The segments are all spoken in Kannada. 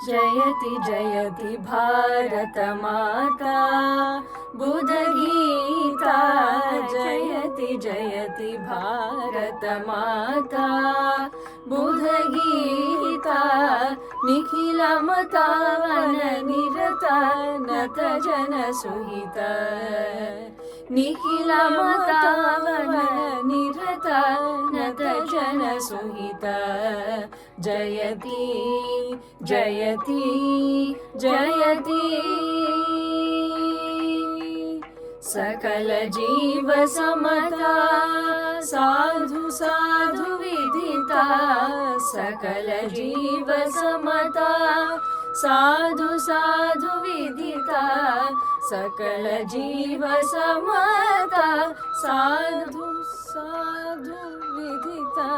जयति जयति भारत माता बुधगीता जयति जयति भारत माता बुधगीता निखिल मतावन निरता नत जन सुहिता निखिल मतावन निरता नत जन सुहिता जयति जयति जयति सकल जीव समता साधु साधु विदिता सकल जीव समता साधु साधु विदिता सकल जीव समता साधु साधु विदिता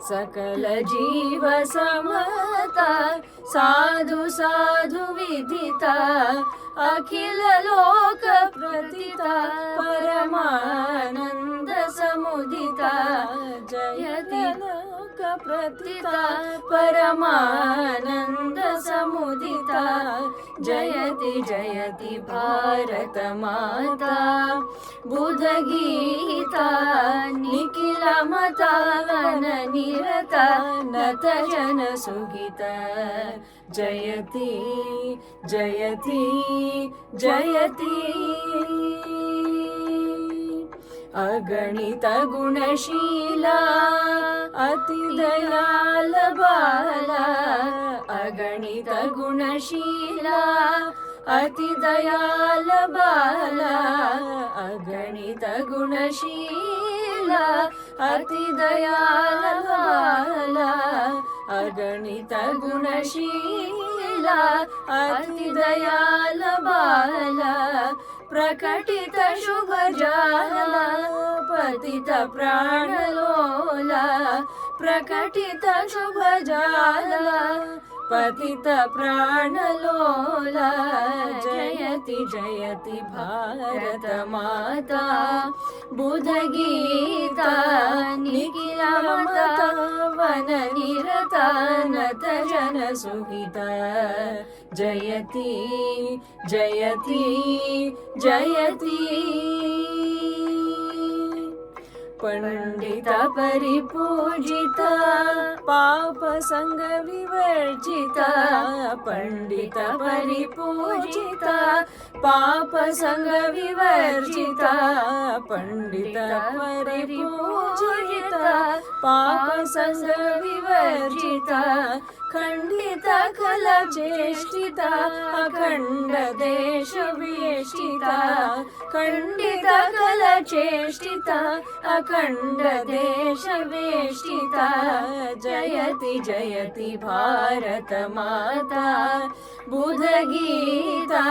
सकल जीव समता साधु साधु विदिता अखिल लोक प्रतिता परमानंद समुदिता जयति लोक प्रतिता परमानंद समुदिता जयति जयति भारत माता बुधगीता निखिल मतावन निरता नत जन सुहिता जयति जयति जयति अगणित गुणशीला अति दयाल बाला अगणित गुणशीला अति दयाल बाला अगणित गुणशीला अति दयाल बाला अगणित गुणशीला अति दयाल बाला प्रकटित शुभ जाला पतित प्राणलोला प्रकटित शुभ जाला पतित प्राणलोला जयति जयति भारत माता बुधगीता निखिल मतावन निरता नत जन सुहिता जयति जयति जयति पंडित परिपूजिता पाप संग विवर्जिता पंडित परिपूजिता पाप संग विवर्जिता पंडित परिपूजिता पाप संग विवर्जिता खंडित खल चेष्टिता अखंड देश वेष्टिता खंडित खल चेष्टिता अखंड देश वेष्टिता जयति जयति भारत माता बुधगीता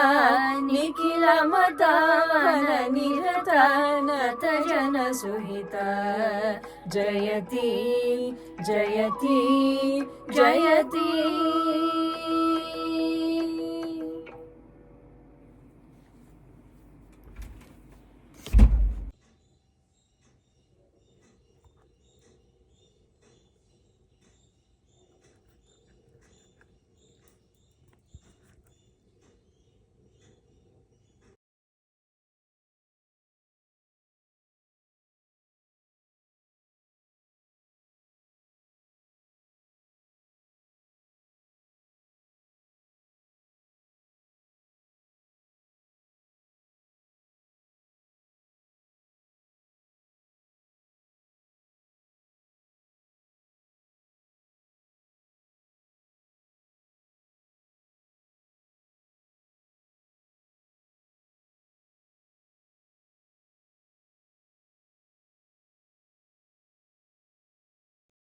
निखिल मतावन निरता नत जन सुहिता जयति जयति जयति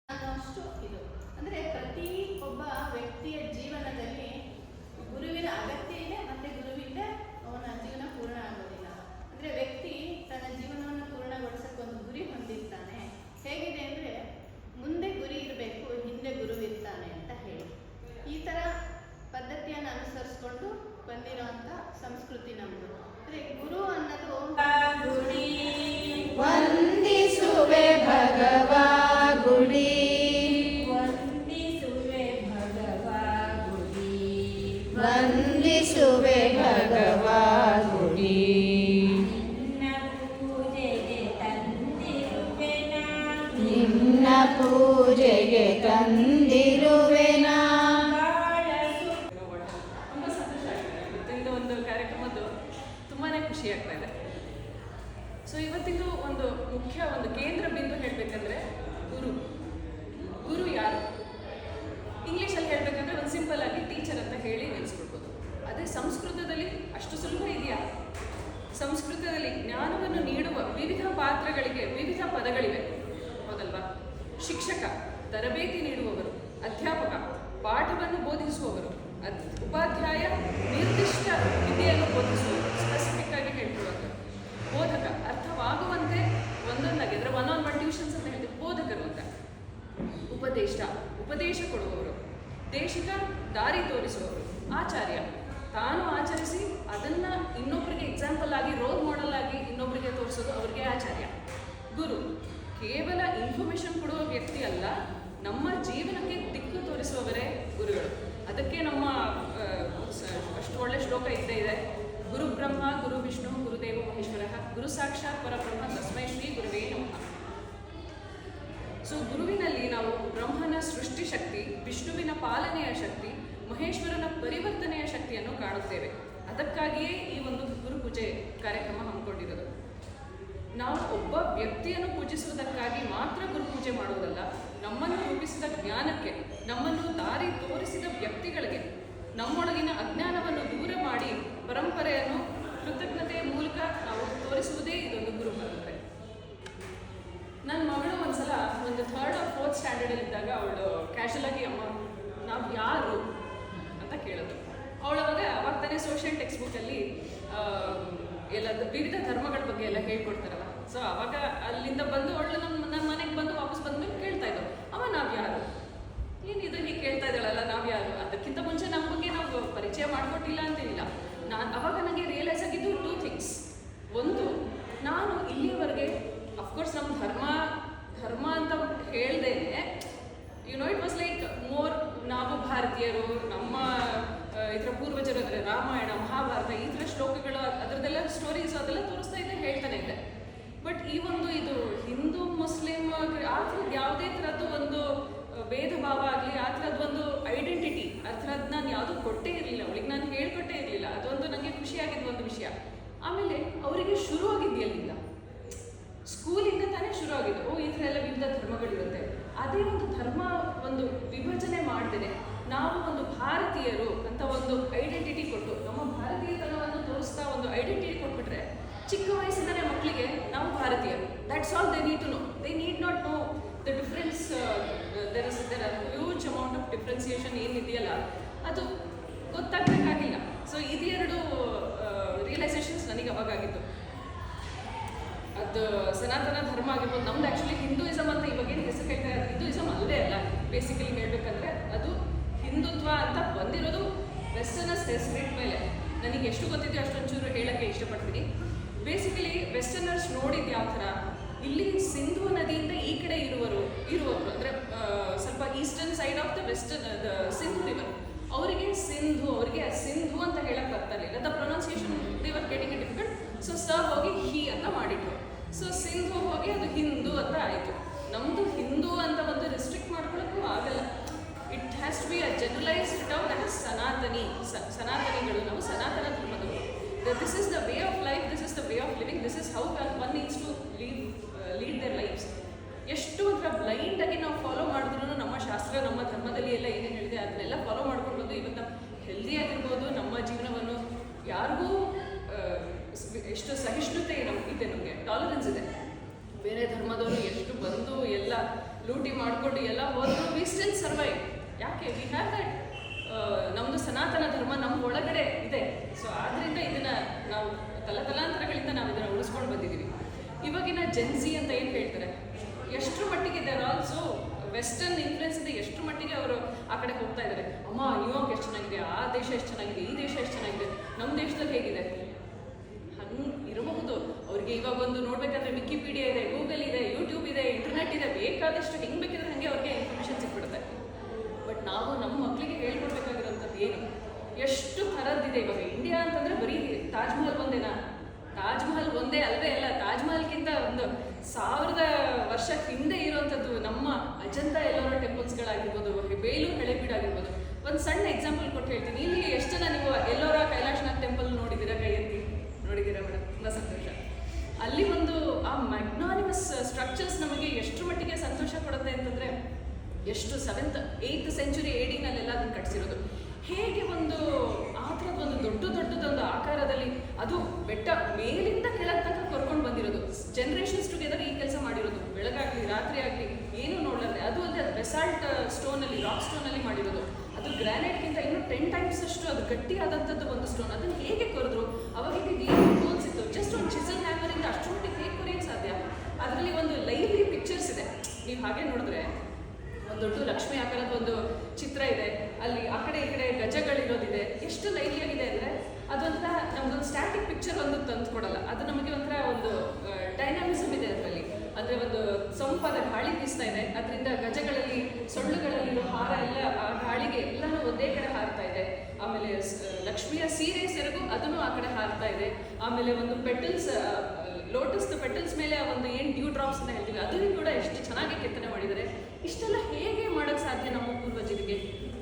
ಅಷ್ಟು ಇದು ಅಂದರೆ ಪ್ರತಿ ಒಬ್ಬ ವ್ಯಕ್ತಿಯ ಜೀವನದಲ್ಲಿ ಗುರುವಿನ ಅಗತ್ಯ ಇದೆ ಮತ್ತು ಗುರುವಿಂದ ಅವನ ಜೀವನ ಪೂರ್ಣ ಆಗೋದಿಲ್ಲ. ಅಂದರೆ ವ್ಯಕ್ತಿ ತನ್ನ ಜೀವನವನ್ನು ಪೂರ್ಣಗೊಳಿಸೋಕೆ ಒಂದು ಗುರಿ ಹೊಂದಿರ್ತಾನೆ. ಹೇಗಿದೆ ಅಂದರೆ ಮುಂದೆ ಗುರಿ ಇರಬೇಕು, ಹಿಂದೆ ಗುರು ಇರ್ತಾನೆ ಅಂತ ಹೇಳಿ ಈ ಥರ ಪದ್ಧತಿಯನ್ನು ಅನುಸರಿಸ್ಕೊಂಡು ಬಂದಿರೋಂಥ ಸಂಸ್ಕೃತಿ ನಮ್ಮದು. ಅಂದರೆ ಗುರು ಅನ್ನೋದು ವಂದಿಸುವೆ ಭಗವಾ ಗುಡಿ ವಂದಿಸುವೆ ಭಗವಾ ಗುಡಿ ವಂದಿಸುವೆ ಭಗವಾನುಡಿ. ನಿನ್ನ ಪೂಜೆಗೆ ತಂದಿರುವೆನಾ. ತುಂಬ ಸಂತೋಷ ಆಗ್ತದೆ. ಇವತ್ತಿಂದು ಒಂದು ಕಾರ್ಯಕ್ರಮದ್ದು ತುಂಬಾ ಖುಷಿ ಆಗ್ತಾ ಇದೆ. ಸೊ ಇವತ್ತಿಂದು ಒಂದು ಮುಖ್ಯ ಒಂದು ಕೇಂದ್ರ ಬಿಂದು ಹೇಳಬೇಕಂದ್ರೆ ಗುರು ಯಾರು? ಇಂಗ್ಲೀಷಲ್ಲಿ ಹೇಳಬೇಕಂದ್ರೆ ಒಂದು ಸಿಂಪಲ್ ಆಗಿ ಟೀಚರ್ ಅಂತ ಹೇಳಿ ನಿಲ್ಲಿಸ್ಬಿಡ್ಬೋದು. ಅದೇ ಸಂಸ್ಕೃತದಲ್ಲಿ ಅಷ್ಟು ಸುಲಭ ಇದೆಯಾ? ಸಂಸ್ಕೃತದಲ್ಲಿ ಜ್ಞಾನವನ್ನು ನೀಡುವ ವಿವಿಧ ಪಾತ್ರಗಳಿಗೆ ವಿವಿಧ ಪದಗಳಿವೆ, ಹೌದಲ್ವಾ? ಶಿಕ್ಷಕ, ತರಬೇತಿ ನೀಡುವವರು; ಅಧ್ಯಾಪಕ, ಪಾಠವನ್ನು ಬೋಧಿಸುವವರು; ಉಪಾಧ್ಯಾಯ, ನಿರ್ದಿಷ್ಟ ವಿದ್ಯೆಯನ್ನು ಬೋಧಿಸುವವರು, ಸ್ಪೆಸಿಫಿಕ್ ಆಗಿ ಹೇಳ್ಕೊಳ್ಳೋದು; ಬೋಧಕ, ಅರ್ಥವಾಗುವಂತೆ ಒಂದೊಂದಾಗಿ ಅಂದರೆ 1-on-1 ಟ್ಯೂಷನ್ಸ್ ಅಂತ ಹೇಳಿದ್ರೆ ಬೋಧಕರು ಅಂತ; ಉಪದೇಶ ಕೊಡುವವರು; ದೇಶಿಕ, ದಾರಿ ತೋರಿಸುವವರು; ಆಚಾರ್ಯ, ತಾನು ಆಚರಿಸಿ ಅದನ್ನು ಇನ್ನೊಬ್ಬರಿಗೆ ಎಕ್ಸಾಂಪಲ್ ಆಗಿ ರೋಲ್ ಮಾಡೆಲ್ ಆಗಿ ಇನ್ನೊಬ್ಬರಿಗೆ ತೋರಿಸೋದು ಅವ್ರಿಗೆ ಆಚಾರ್ಯ; ಗುರು, ಕೇವಲ ಇನ್ಫಾರ್ಮೇಷನ್ ಕೊಡುವ ವ್ಯಕ್ತಿ ಅಲ್ಲ, ನಮ್ಮ ಜೀವನಕ್ಕೆ ದಿಕ್ಕು ತೋರಿಸುವವರೇ ಗುರುಗಳು. ಅದಕ್ಕೆ ನಮ್ಮ ಅಷ್ಟು ಒಳ್ಳೆ ಶ್ಲೋಕ ಇದ್ದೇ ಇದೆ: ಗುರು ಬ್ರಹ್ಮ ಗುರು ವಿಷ್ಣು ಗುರುದೇವ ಮಹೇಶ್ವರ ಗುರು ಸಾಕ್ಷಾತ್ ಪರಬ್ರಹ್ಮ ತಸ್ಮೈ ಶ್ರೀ ಗುರುವೇ ನಮಃ. ಸೊ ಗುರುವಿನಲ್ಲಿ ನಾವು ಬ್ರಹ್ಮನ ಸೃಷ್ಟಿ ಶಕ್ತಿ, ವಿಷ್ಣುವಿನ ಪಾಲನೆಯ ಶಕ್ತಿ, ಮಹೇಶ್ವರನ ಪರಿವರ್ತನೆಯ ಶಕ್ತಿಯನ್ನು ಕಾಣುತ್ತೇವೆ. ಅದಕ್ಕಾಗಿಯೇ ಈ ಒಂದು ಗುರು ಪೂಜೆ ಕಾರ್ಯಕ್ರಮ ಹಮ್ಮಿಕೊಂಡಿರೋದು. ನಾವು ಒಬ್ಬ ವ್ಯಕ್ತಿಯನ್ನು ಪೂಜಿಸುವುದಕ್ಕಾಗಿ ಮಾತ್ರ ಗುರು ಪೂಜೆ ಮಾಡುವುದಲ್ಲ, ನಮ್ಮನ್ನು ರೂಪಿಸಿದ ಜ್ಞಾನಕ್ಕೆ, ನಮ್ಮನ್ನು ದಾರಿ ತೋರಿಸಿದ ವ್ಯಕ್ತಿಗಳಿಗೆ, ನಮ್ಮೊಳಗಿನ ಅಜ್ಞಾನವನ್ನು ದೂರ ಮಾಡಿ ಪರಂಪರೆಯನ್ನು ಕೃತಜ್ಞತೆಯ ಮೂಲಕ ನಾವು ತೋರಿಸುವುದೇ ಇದೊಂದು ಗುರು ಪರಂಪರೆ. ನನ್ನ ಮಗಳು ಒಂದ್ಸಲ ಒಂದು 3rd or 4th ಸ್ಟ್ಯಾಂಡರ್ಡಲ್ಲಿ ಇದ್ದಾಗ ಅವಳು ಕ್ಯಾಶುಯಲ್ ಆಗಿ ಅಮ್ಮ ನಾವು ಯಾರು ಅಂತ ಕೇಳಿದ್ರು. ಅವಳು ಅವಾಗ ತಾನೇ ಸೋಷಿಯಲ್ ಟೆಕ್ಸ್ಟ್ ಬುಕ್ಕಲ್ಲಿ ಎಲ್ಲ ವಿವಿಧ ಧರ್ಮಗಳ ಬಗ್ಗೆ ಎಲ್ಲ ಹೇಳ್ಕೊಡ್ತಾರಲ್ಲ. ಸೊ ಅವಾಗ ಅಲ್ಲಿಂದ ಬಂದು ಅವಳು ನನ್ನ ಮನೆಗೆ ಬಂದು ವಾಪಸ್ ಬಂದ್ಮೇಲೆ ಕೇಳ್ತಾ ಇದ್ದವು, ಅಮ್ಮ ನಾವು ಯಾರು, ಏನಿದು ಹೀಗೆ ಕೇಳ್ತಾ ಇದ್ದಾಳಲ್ಲ ನಾವು ಯಾರು. ಅದಕ್ಕಿಂತ ಮುಂಚೆ ನಮ್ಮ ಬಗ್ಗೆ ನಾವು ಪರಿಚಯ ಮಾಡಿಕೊಟ್ಟಿಲ್ಲ ಅಂತೇನಿಲ್ಲ. ಅವಾಗ ನನಗೆ ರಿಯಲೈಸ್ ಆಗಿದ್ದು 2 ಥಿಂಗ್ಸ್. ಒಂದು, ನಾನು ಇಲ್ಲಿಯವರೆಗೆ ಅಫ್ಕೋರ್ಸ್ ನಮ್ಮ ಧರ್ಮ ಅಂತ ಹೇಳ್ದೇನೆ, ಇಟ್ ವಾಸ್ ಲೈಕ್ ಮೋರ್ ನಾವು ಭಾರತೀಯರು, ನಮ್ಮ ಇದರ ಪೂರ್ವಜರು ಅಂದರೆ ರಾಮಾಯಣ ಮಹಾಭಾರತ ಈ ಥರ ಶ್ಲೋಕಗಳು ಅದರದ್ದೆಲ್ಲ ಸ್ಟೋರೀಸ್ ಅದೆಲ್ಲ ತೋರಿಸ್ತಾ ಇದ್ದೆ, ಹೇಳ್ತಾನೆ ಇದ್ದೆ. ಬಟ್ ಈ ಒಂದು ಇದು ಹಿಂದೂ ಮುಸ್ಲಿಂ ಆ ಥರದ್ದು ಯಾವುದೇ ಥರದ್ದು ಒಂದು ಭೇದ ಭಾವ ಆಗಲಿ, ಆ ಥರದ್ದು ಒಂದು ಐಡೆಂಟಿಟಿ ಆ ಥರದ್ದು ನಾನು ಯಾವುದೂ ಕೊಟ್ಟೇ ಇರಲಿಲ್ಲ, ಅವಳಿಗೆ ನಾನು ಹೇಳ್ಕೊಟ್ಟೇ ಇರಲಿಲ್ಲ. ಅದೊಂದು ನನಗೆ ಖುಷಿಯಾಗಿದ್ದು ಒಂದು ವಿಷಯ. ಆಮೇಲೆ ಅವರಿಗೆ ಶುರು ಆಗಿದೆಯಲ್ಲಿಂದ, ಸ್ಕೂಲಿಂದ ತಾನೇ ಶುರು ಆಗಿದ್ದು, ಈ ಥರ ಎಲ್ಲ ವಿವಿಧ ಧರ್ಮಗಳಿರುತ್ತೆ. ಅದೇ ಒಂದು ಧರ್ಮ ಒಂದು ವಿಭಜನೆ ಮಾಡ್ತೇನೆ, ನಾವು ಒಂದು ಭಾರತೀಯರು ಅಂತ ಒಂದು ಐಡೆಂಟಿಟಿ ಕೊಟ್ಟು, ನಮ್ಮ ಭಾರತೀಯತನವನ್ನು ತೋರಿಸ್ತಾ ಒಂದು ಐಡೆಂಟಿಟಿ ಕೊಟ್ಬಿಟ್ರೆ, ಚಿಕ್ಕ ವಯಸ್ಸಿಂದಲೇ ಮಕ್ಕಳಿಗೆ ನಾವು ಭಾರತೀಯರು, that's all they need to know. They need not know the difference. There are huge amount of differentiation ಏನಿದೆಯಲ್ಲ ಅದು ಗೊತ್ತಾಗಬೇಕಾಗಿಲ್ಲ. ಸೊ ಇದೆರಡು ರಿಯಲೈಸೇಷನ್ಸ್ ನನಗೆ ಅವಾಗಾಗಿತ್ತು. ಅದು ಸನಾತನ ಧರ್ಮ ಆಗಿರ್ಬೋದು, ನಮ್ದು ಆ್ಯಕ್ಚುಲಿ ಹಿಂದೂಯಿಸಮ್ ಅಂತ ಇವಾಗೇನು ಹೆಸರು ಹೇಳ್ತಾರೆ, ಅದು ಹಿಂದೂಯಿಸಮ್ ಅಲ್ಲೇ ಅಲ್ಲ. ಬೇಸಿಕಲಿ ಹೇಳಬೇಕಂದ್ರೆ ಅದು ಹಿಂದುತ್ವ ಅಂತ ಬಂದಿರೋದು ವೆಸ್ಟರ್ನರ್ಸ್ ಹೆಸರಿಟ್ಟ ಮೇಲೆ. ನನಗೆ ಎಷ್ಟು ಗೊತ್ತಿದೆಯೋ ಅಷ್ಟೊಂಚೂರು ಹೇಳೋಕ್ಕೆ ಇಷ್ಟಪಡ್ತೀನಿ. ಬೇಸಿಕಲಿ ವೆಸ್ಟರ್ನರ್ಸ್ ನೋಡಿದ್ದು ಯಾವ ಥರ, ಇಲ್ಲಿ ಸಿಂಧು ನದಿಯಿಂದ ಈ ಕಡೆ ಇರುವವರು ಅಂದರೆ ಸ್ವಲ್ಪ eastern side of the western Sindhu river, ಅವರಿಗೆ ಸಿಂಧು ಅಂತ ಹೇಳಕ್ಕೆ ಬರ್ತಾ ಇರಲಿಲ್ಲ. The pronunciation they were getting it difficult. So ಹೋಗಿ ಹಿ ಅಂತ ಮಾಡಿಟ್ರು. ಸೊ ಸಿಂಧು ಹೋಗಿ ಅದು ಹಿಂದೂ ಅಂತ ಆಯಿತು. ನಮ್ಮದು ಹಿಂದೂ ಅಂತ ಒಂದು ರಿಸ್ಟ್ರಿಕ್ಟ್ ಮಾಡ್ಕೊಳ್ಳೋಕ್ಕೂ ಆಗಲ್ಲ. It has to be a generalised term that is ಸನಾತನಿಗಳು, ನಾವು ಸನಾತನ ಧರ್ಮದವರು. This is the way of life, this is the way of living, this is how one needs to lead their lives. ಎಷ್ಟು ಅದರ ಬ್ಲೈಂಡಾಗಿ ನಾವು ಫಾಲೋ ಮಾಡಿದ್ರು ನಮ್ಮ ಶಾಸ್ತ್ರ, ನಮ್ಮ ಧರ್ಮದಲ್ಲಿ ಎಲ್ಲ ಏನೇನು ಹೇಳಿದೆ ಅದನ್ನೆಲ್ಲ ಫಾಲೋ ಮಾಡ್ಕೊಂಡು ಬಂದು ಇವತ್ತು ಹೆಲ್ದಿ ಆಗಿರ್ಬೋದು. ನಮ್ಮ ಜೀವನವನ್ನು ಯಾರಿಗೂ ಎಷ್ಟು ಸಹಿಷ್ಣುತೆ ಇದೆ, ನಮಗೆ ಟಾಲರೆನ್ಸ್ ಇದೆ. ಬೇರೆ ಧರ್ಮದವರು ಎಷ್ಟು ಬಂದು ಎಲ್ಲ ಲೂಟಿ ಮಾಡಿಕೊಂಡು ಎಲ್ಲ ಹೋದರೂ ವಿ ಸ್ಟಿಲ್ ಸರ್ವೈವ್. ಯಾಕೆ? We have that. ನಮ್ಮದು ಸನಾತನ ಧರ್ಮ ನಮ್ಮ ಒಳಗಡೆ ಇದೆ. ಸೊ ಆದ್ದರಿಂದ ಇದನ್ನು ನಾವು ತಲಾಂತರಗಳಿಂದ ನಾವು ಇದನ್ನು ಉಳಿಸ್ಕೊಂಡು ಬಂದಿದ್ದೀವಿ. ಇವಾಗಿನ ಜೆನ್ಸಿ ಅಂತ ಏನು ಹೇಳ್ತಾರೆ, ಎಷ್ಟರ ಮಟ್ಟಿಗೆ ಇದೆ ಆಲ್ಸೋ ವೆಸ್ಟರ್ನ್ ಇನ್ಫ್ಲುಯೆನ್ಸ್ ಇದೆ, ಎಷ್ಟು ಮಟ್ಟಿಗೆ ಅವರು ಆ ಕಡೆ ಹೋಗ್ತಾ ಇದ್ದಾರೆ. ಅಮ್ಮ ನ್ಯೂಯಾರ್ಕ್ ಎಷ್ಟು ಚೆನ್ನಾಗಿದೆ, ಆ ದೇಶ ಎಷ್ಟು ಚೆನ್ನಾಗಿದೆ, ಈ ದೇಶ ಎಷ್ಟು ಚೆನ್ನಾಗಿದೆ, ನಮ್ಮ ದೇಶದಲ್ಲಿ ಹೇಗಿದೆ ಹಂಗೆ ಇರಬಹುದು. ಅವ್ರಿಗೆ ಇವಾಗ ಒಂದು ನೋಡ್ಬೇಕಂದ್ರೆ ವಿಕಿಪೀಡಿಯಾ ಇದೆ, ಗೂಗಲ್ ಇದೆ, ಯೂಟ್ಯೂಬ್ ಇದೆ, ಇಂಟರ್ನೆಟ್ ಇದೆ, ಬೇಕಾದಷ್ಟು ಹೆಂಗೆ ಬೇಕಿದ್ರೆ ಹಾಗೆ ಅವ್ರಿಗೆ ಇನ್ಫಾರ್ಮೇಷನ್ ಸಿಕ್ಬಿಡುತ್ತೆ. ಬಟ್ ನಾವು ನಮ್ಮ ಮಕ್ಕಳಿಗೆ ಹೇಳ್ಕೊಡ್ಬೇಕಾಗಿರೋಂಥದ್ದು ಏನು? ಎಷ್ಟು ಥರದ್ದಿದೆ ಇವಾಗ. ಇಂಡಿಯಾ ಅಂತಂದ್ರೆ ಬರೀ ತಾಜ್ ಮಹಲ್ ಒಂದೇನಾ? ತಾಜ್ ಮಹಲ್ ಒಂದೇ ಅಲ್ವೇ ಅಲ್ಲ. ತಾಜ್ ಮಹಲ್ಗಿಂತ ಒಂದು 1000 ವರ್ಷ ಹಿಂದೆ ಇರುವಂಥದ್ದು ನಮ್ಮ ಅಜಂತ ಎಲ್ಲೋರ ಟೆಂಪಲ್ಸ್ಗಳಾಗಿರ್ಬೋದು, ಬೇಲೂರು ಹಳೆಬೀಡು ಆಗಿರ್ಬೋದು. ಒಂದು ಸಣ್ಣ ಎಕ್ಸಾಂಪಲ್ ಕೊಟ್ಟು ಹೇಳ್ತೀನಿ. ಇಲ್ಲಿ ಎಷ್ಟು ಜನ ನೀವು ಎಲ್ಲೋರ ಕೈಲಾಶನಾಥ್ ಟೆಂಪಲ್ ನೋಡಿದ್ದೀರಾ? ಕೈ ಎತ್ತಿ. ನೋಡಿದ್ದೀರಾ ಮೇಡಮ್? ತುಂಬ ಸಂತೋಷ. ಅಲ್ಲಿ ಒಂದು ಆ ಮ್ಯಾಗ್ನಾನಿಮಸ್ ಸ್ಟ್ರಕ್ಚರ್ಸ್ ನಮಗೆ ಎಷ್ಟು ಮಟ್ಟಿಗೆ ಸಂತೋಷ ಕೊಡುತ್ತೆ ಅಂತಂದರೆ, ಎಷ್ಟು 7th 8th ಸೆಂಚುರಿ AD ನಲ್ಲೆಲ್ಲ ಅದನ್ನು ಕಟ್ಸಿರೋದು. ಹೇಗೆ ಒಂದು ಆ ಥರದ್ದು ಒಂದು ದೊಡ್ಡದೊಂದು ಆಕಾರದಲ್ಲಿ, ಅದು ಬೆಟ್ಟ ಮೇಲಿಂದ ಕೆಳಗೆ ತನಕ ಕರ್ಕೊಂಡು ಬಂದಿರೋದು. ಜನರೇಷನ್ಸ್ ಟುಗೆದರ್ ಈ ಕೆಲಸ ಮಾಡಿರೋದು. ಬೆಳಗಾಗಲಿ ರಾತ್ರಿ ಆಗಲಿ ಏನೂ ನೋಡಲ್ಲ. ಅದು ಅಲ್ಲದೆ ಅದು ಬೆಸಾಲ್ಟ್ ಸ್ಟೋನಲ್ಲಿ, ರಾಕ್ ಸ್ಟೋನಲ್ಲಿ ಮಾಡಿರೋದು. ಅದು ಗ್ರಾನೈಟ್ಗಿಂತ ಇನ್ನೂ 10 ಟೈಮ್ಸ್ ಅಷ್ಟು ಅದು ಗಟ್ಟಿಯಾದಂಥದ್ದು ಒಂದು ಸ್ಟೋನ್. ಅದನ್ನು ಹೇಗೆ ಕೊರೆದ್ರು? ಅವಾಗ ಏನು ಟೂಲ್ಸ್ ಇತ್ತು? ಜಸ್ಟ್ ಒಂದು ಚಿಸಲ್ ಹ್ಯಾಮರಿಂದ ಅಷ್ಟು ಮಟ್ಟಿಗೆ ಹೇಗೆ ಕೊರೆಯೋಕ್ಕೆ ಸಾಧ್ಯ? ಅದರಲ್ಲಿ ಒಂದು ಲೈವ್ಲಿ ಪಿಕ್ಚರ್ಸ್ ಇದೆ. ನೀವು ಹಾಗೆ ನೋಡಿದ್ರೆ ಒಂದು ದೊಡ್ಡ ಲಕ್ಷ್ಮಿ ಆಕಾರದ ಒಂದು ಚಿತ್ರ ಇದೆ. ಅಲ್ಲಿ ಆ ಕಡೆ ಈ ಕಡೆ ಗಜಗಳಿರೋದಿದೆ. ಎಷ್ಟು ಲೈವ್ಲಿ ಆಗಿದೆ ಅಂದರೆ ಅದೊಂಥರ ನಮ್ದೊಂದು ಸ್ಟ್ಯಾಟಿಕ್ ಪಿಕ್ಚರ್ ಒಂದು ತಂದು ಕೊಡಲ್ಲ. ಅದು ನಮಗೆ ಒಂಥರ ಒಂದು ಡೈನಾಮಿಸಮ್ ಇದೆ ಅದರಲ್ಲಿ. ಅಂದರೆ ಒಂದು ಸೊಂಪಾದ ಗಾಳಿ ಬೀಸ್ತಾ ಇದೆ, ಅದರಿಂದ ಗಜಗಳಲ್ಲಿ ಸೊಳ್ಳುಗಳಲ್ಲಿರೋ ಹಾರ ಎಲ್ಲ ಆ ಗಾಳಿಗೆ ಎಲ್ಲನೂ ಒಂದೇ ಕಡೆ ಹಾರ್ತಾ ಇದೆ. ಆಮೇಲೆ ಲಕ್ಷ್ಮಿಯ ಸೀರೆ ಸೆರಗು ಅದನ್ನು ಆ ಕಡೆ ಹಾರ್ತಾ ಇದೆ. ಆಮೇಲೆ ಒಂದು ಪೆಟಲ್ಸ್, ಲೋಟಸ್ ಪೆಟಲ್ಸ್ ಮೇಲೆ ಒಂದು ಏನು ಡ್ಯೂ ಡ್ರಾಪ್ಸ್ ಅಂತ ಹೇಳ್ತೀವಿ, ಅದನ್ನು ಕೂಡ ಎಷ್ಟು ಚೆನ್ನಾಗಿ ಕೆತ್ತನೆ ಮಾಡಿದ್ದಾರೆ. ಇಷ್ಟೆಲ್ಲ ಹೇಗೆ ಮಾಡೋಕ್ಕೆ ಸಾಧ್ಯ ನಮ್ಮ ಪೂರ್ವಜರಿಗೆ?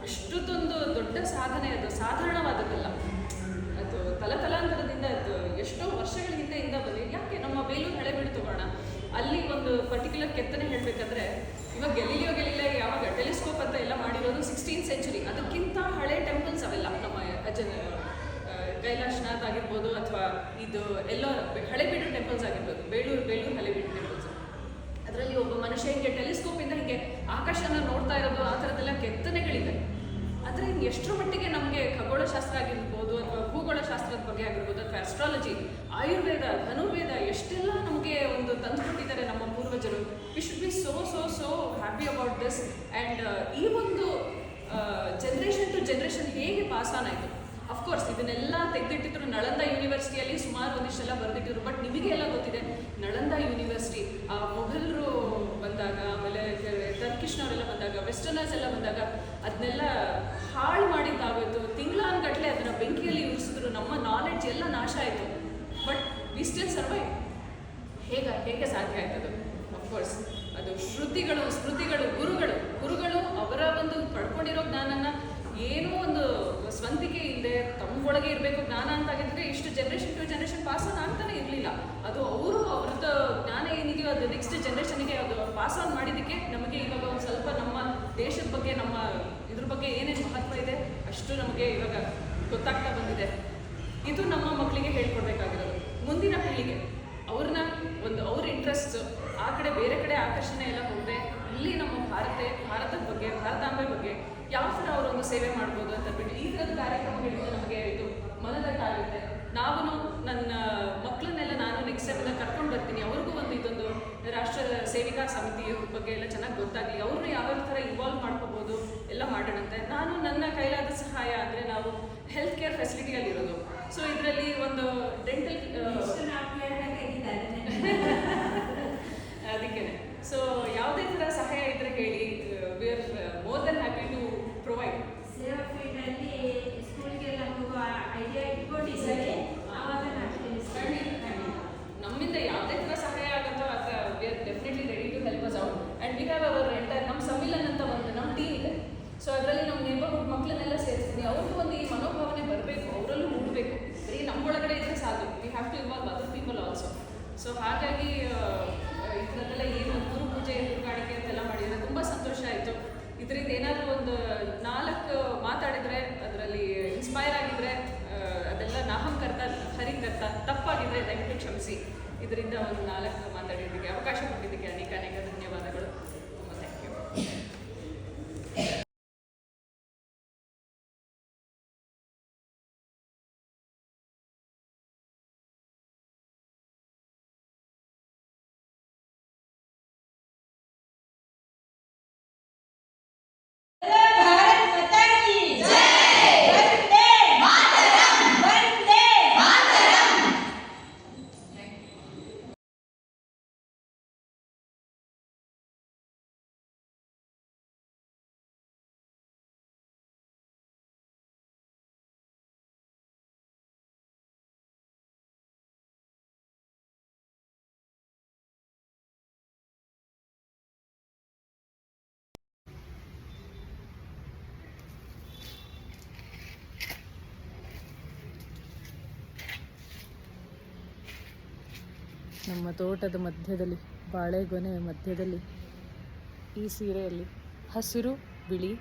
ಅಷ್ಟೊಂದು ದೊಡ್ಡ ಸಾಧನೆ. ಅದು ಸಾಧಾರಣವಾದದ್ದಲ್ಲ. ಅದು ತಲತಲಾಂತರದಿಂದ ಅದು ಎಷ್ಟೋ ವರ್ಷಗಳ ಹಿಂದೆಯಿಂದ ಬಂದಿದೆ. ಯಾಕೆ ನಮ್ಮ ಬೇಲೂರು ಹಳೆಬೀಡು ತಗೋಣ. ಅಲ್ಲಿ ಒಂದು ಪರ್ಟಿಕ್ಯುಲರ್ ಕೆತ್ತನೆ ಹೇಳಬೇಕಂದ್ರೆ, ಇವಾಗ ಗೆಲಿಲಿಯೋ ಯಾವಾಗ ಟೆಲಿಸ್ಕೋಪ್ ಅಂತ ಎಲ್ಲ ಮಾಡಿರೋದು 16th ಸೆಂಚುರಿ. ಅದಕ್ಕಿಂತ ಹಳೆ ಟೆಂಪಲ್ಸ್ ಅವೆಲ್ಲ. ನಮ್ಮ ಕೈಲಾಶನಾಥ್ ಆಗಿರ್ಬೋದು, ಅಥವಾ ಇದು ಎಲ್ಲೋ ಹಳೆಬೀಡು ಟೆಂಪಲ್ಸ್ ಆಗಿರ್ಬೋದು, ಬೇಲೂರು ಹಳೆಬೀಡು ಟೆಂಪಲ್ಸ್. ಅದರಲ್ಲಿ ಒಬ್ಬ ಮನುಷ್ಯ ಹಿಂಗೆ ಟೆಲಿಸ್ಕೋಪಿಂದ ಹಿಂಗೆ ಆಕಾಶನ ನೋಡ್ತಾ ಇರೋದು, ಆ ಥರದ್ದೆಲ್ಲ ಕೆತ್ತನೆಗಳಿವೆ. ಆದರೆ ಎಷ್ಟರ ಮಟ್ಟಿಗೆ ನಮಗೆ ಖಗೋಳಶಾಸ್ತ್ರ ಆಗಿರ್ಬೋದು, ಅಥವಾ ಭೂಗೋಳಶಾಸ್ತ್ರದ ಬಗ್ಗೆ ಆಗಿರ್ಬೋದು, ಅಥವಾ ಆಸ್ಟ್ರಾಲಜಿ, ಆಯುರ್ವೇದ, ಧನುರ್ವೇದ ಎಷ್ಟೆಲ್ಲ ನಮಗೆ ಒಂದು ತಂದುಕೊಟ್ಟಿದ್ದಾರೆ ನಮ್ಮ ಪೂರ್ವಜರು. We should be so happy about this. And ಈ ಒಂದು ಜನ್ರೇಷನ್ ಟು ಜನ್ರೇಷನ್ ಹೇಗೆ ಪಾಸ್ ಆನ್ ಆಯಿತು. ಅಫ್ಕೋರ್ಸ್ ಇದನ್ನೆಲ್ಲ ತೆಗೆದಿಟ್ಟಿದ್ರು ನಳಂದ ಯೂನಿವರ್ಸಿಟಿಯಲ್ಲಿ ಸುಮಾರು ಒಂದಿಷ್ಟೆಲ್ಲ ಬರೆದಿಟ್ಟಿದ್ರು. ಬಟ್ ನಿಮಗೆ ಎಲ್ಲ ಗೊತ್ತಿದೆ, ನಳಂದ ಯೂನಿವರ್ಸಿಟಿ ಮೊಘಲರು ಬಂದಾಗ, ಆಮೇಲೆ ಟರ್ಕಿಷ್ನವರೆಲ್ಲ ಬಂದಾಗ, ವೆಸ್ಟರ್ನರ್ಸ್ ಎಲ್ಲ ಬಂದಾಗ ಅದನ್ನೆಲ್ಲ ಹಾಳು ಮಾಡಿದ್ದಾಗೋಯ್ತು. ತಿಂಗಳಾನ್ಗಟ್ಲೆ ಅದನ್ನು ಬೆಂಕಿಯಲ್ಲಿ ಉರಿಸಿದ್ರು. ನಮ್ಮ ನಾಲೆಡ್ಜ್ ಎಲ್ಲ ನಾಶ ಆಯಿತು. But we still survive. ಹೇಗೆ ಸಾಧ್ಯ ಆಯ್ತದು? ಅಫ್ಕೋರ್ಸ್ ಅದು ಸ್ಮೃತಿಗಳು, ಗುರುಗಳು ಅವರ ಒಂದು ಪಡ್ಕೊಂಡಿರೋ ಜ್ಞಾನನ ಏನೋ ಒಂದು ಸ್ವಂತಿಕೆ ಇಲ್ಲದೆ ತಮ್ಮೊಳಗೆ ಇರಬೇಕು ಜ್ಞಾನ ಅಂತಾಗಿದ್ರೆ ಇಷ್ಟು generation to generation pass on ಆಗ್ತಾನೆ ಇರಲಿಲ್ಲ. ಅದು ಅವ್ರದ್ದು ಜ್ಞಾನ ಏನಿದೆಯೋ ಅದು ನೆಕ್ಸ್ಟ್ ಜನರೇಷನ್ಗೆ ಅದು ಪಾಸ್ ಆನ್ ಮಾಡಿದ್ದಕ್ಕೆ ನಮಗೆ ಇವಾಗ ಒಂದು ಸ್ವಲ್ಪ ನಮ್ಮ ದೇಶದ ಬಗ್ಗೆ, ನಮ್ಮ ಇದ್ರ ಬಗ್ಗೆ ಏನೇನು ಮಹತ್ವ ಇದೆ ಅಷ್ಟು ನಮಗೆ ಇವಾಗ ಗೊತ್ತಾಗ್ತಾ ಬಂದಿದೆ. ಇದು ನಮ್ಮ ಮಕ್ಕಳಿಗೆ ಹೇಳ್ಕೊಡ್ಬೇಕಾಗಿರೋದು. ಮುಂದಿನ ಪೀಳಿಗೆ ಅವ್ರನ್ನ ಒಂದು ಅವ್ರ ಇಂಟ್ರೆಸ್ಟ್ ಆ ಕಡೆ ಬೇರೆ ಕಡೆ ಆಕರ್ಷಣೆ ಎಲ್ಲ ಹೋಗದೆ, ಇಲ್ಲಿ ನಮ್ಮ ಭಾರತದ ಬಗ್ಗೆ, ಭಾರತಾಂಬೆ ಬಗ್ಗೆ ಯಾವ ಥರ ಅವರೊಂದು ಸೇವೆ ಮಾಡ್ಬೋದು ಅಂತ ಬಿಟ್ಟು ಈ ಥರದ ಕಾರ್ಯಕ್ರಮಗಳಿಂದ ನಮಗೆ ಇದು ಮನದಟ್ಟಾಗುತ್ತೆ. ನಾವು ನನ್ನ ಮಕ್ಕಳನ್ನೆಲ್ಲ ನಾನು ನೆಕ್ಸ್ಟ್ ಟೈಮ್ ಕರ್ಕೊಂಡು ಬರ್ತೀನಿ. ಅವ್ರಿಗೂ ಒಂದು ಇದೊಂದು ರಾಷ್ಟ್ರ ಸೇವಿಕಾ ಸಮಿತಿ ಬಗ್ಗೆ ಎಲ್ಲ ಚೆನ್ನಾಗಿ ಗೊತ್ತಾಗಲಿ, ಅವ್ರನ್ನ ಯಾವ ಥರ ಇನ್ವಾಲ್ವ್ ಮಾಡ್ಕೋಬೋದು ಎಲ್ಲ ಮಾಡೋಣಂತೆ. ನಾನು ನನ್ನ ಕೈಲಾದ ಸಹಾಯ ಅಂದರೆ, ನಾವು ಹೆಲ್ತ್ ಕೇರ್ ಫೆಸಿಲಿಟಿಯಲ್ಲಿರೋದು. ಸೊ ಇದರಲ್ಲಿ ಒಂದು ಡೆಂಟಲ್ ಅದಕ್ಕೆ ಸೊ ಯಾವುದೇ ಥರ ಸಹಾಯ ಇದ್ರೆ ಹೇಳಿ, we are more than happy to provide. ಸೇವಾ ಫೀಲ್ಡಲ್ಲಿ ಸ್ಕೂಲ್ಗೆಲ್ಲ ಹೋಗುವ ಐಡಿಯಾ ಇಟ್ಕೊಂಡಿದ್ದಾರೆ. ಆವಾಗ ನಮ್ಮಿಂದ ಯಾವುದೇ ಥರ ಸಹಾಯ ಆಗುತ್ತೋ ಅಥವಾ we are definitely ready to help us out. And we have our entire ನಮ್ಮ ಸಮ್ಮಿಲನ್ ಅಂತ ಒಂದು ನಮ್ಮ ಟೀಮ್ ಇದೆ. ಸೊ ಅದರಲ್ಲಿ ನಮ್ಮ ನೇಬರ್ಹುಡ್ ಮಕ್ಕಳನ್ನೆಲ್ಲ ಸೇರಿಸ್ತೀನಿ. ಅವ್ರಿಗೂ ಒಂದು ಈ ಮನೋಭಾವನೆ ಬರಬೇಕು, ಅವರಲ್ಲೂ ಮೂಡಬೇಕು. ಬರೀ ನಮ್ಮೊಳಗಡೆ ಇದ್ರೆ ಸಾಕು, we have to involve other people also. So ಹಾಗಾಗಿ ಈ ಥರದ್ದೆಲ್ಲ ಏನು ಗುರು ಪೂಜೆ, ಗುರುಗಾಣಿಕೆ ಅಂತೆಲ್ಲ ಮಾಡಿದರೆ ತುಂಬ ಸಂತೋಷ ಆಯಿತು. ಇದರಿಂದ ಏನಾದರೂ ಒಂದು 4 ಮಾತಾಡಿದರೆ, ಅದರಲ್ಲಿ ಇನ್ಸ್ಪೈರ್ ಆಗಿದ್ರೆ, ಅದೆಲ್ಲ ನಾಹಂಕರ್ತ ಹರಿಕರ್ತ ತಪ್ಪಾಗಿದ್ದರೆ ದಯವಿಟ್ಟು ಕ್ಷಮಿಸಿ. ಇದರಿಂದ ಒಂದು 4 ಮಾತಾಡಿದ್ದಕ್ಕೆ ಅವಕಾಶ ಕೊಟ್ಟಿದ್ದಕ್ಕೆ ಅನೇಕ ಧನ್ಯವಾದಗಳು. ತುಂಬ ಥ್ಯಾಂಕ್ ಯು. ನಮ್ಮ ತೋಟದ ಮಧ್ಯದಲ್ಲಿ, ಬಾಳೆಗೊನೆ ಮಧ್ಯದಲ್ಲಿ ಈ ಸೀರೆಯಲ್ಲಿ ಹಸಿರು ಬಿಳಿ